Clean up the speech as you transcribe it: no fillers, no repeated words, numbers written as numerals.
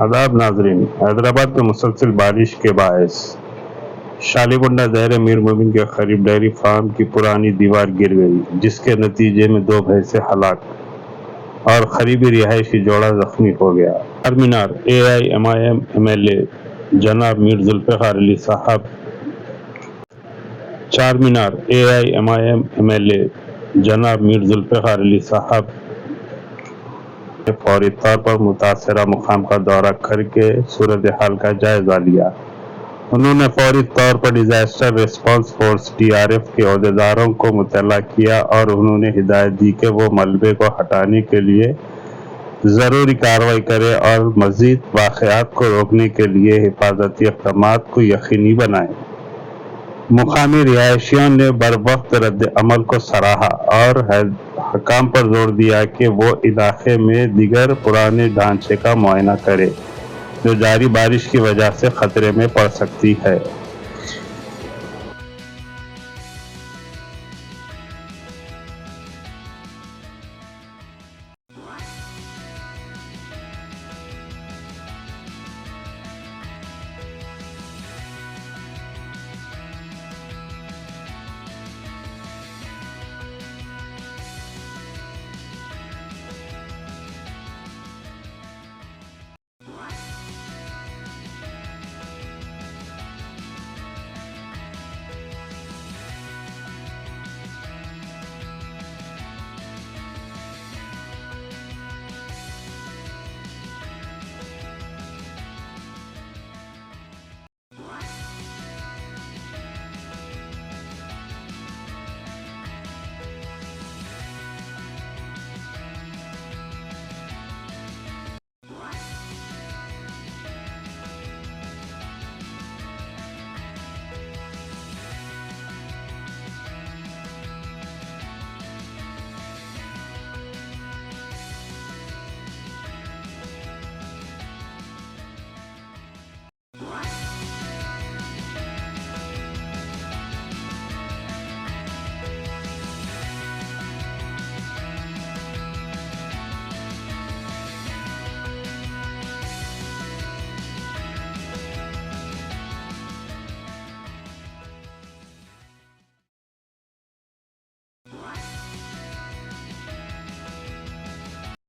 आदाब नाजरीन, हैदराबाद में मुसलसल बारिश के बायस शालीगुंडा ज़हर मीर मोमिन के करीब डेयरी फार्म की पुरानी दीवार गिर गई, जिसके नतीजे में 2 भैंसे हलाक और करीबी रिहायशी जोड़ा जख्मी हो गया। चारमीनार AIMIM MLA जनाब मीर जुल्फिकार अली साहब चारमीनार AIMIM MLA जनाब मीर जुल्फिकार अली साहब ने फौरी तौर पर मुतासरा मुकाम का दौरा करके सूरत हाल का जायजा लिया। उन्होंने फौरी तौर पर डिजास्टर रिस्पांस फोर्स DRF के अहदेदारों को मुतल्ला किया और उन्होंने हिदायत दी कि वो मलबे को हटाने के लिए ज़रूरी कार्रवाई करे और मज़ीद वाक़यात को रोकने के लिए हिफाजती इक़दामात को यकीनी बनाए। मुकामी रिहायशियों ने बरवक्त रद्द अमल को सराहा और हकाम पर जोर दिया कि वो इलाके में दीगर पुराने ढांचे का मुआयना करे जो जारी बारिश की वजह से खतरे में पड़ सकती है।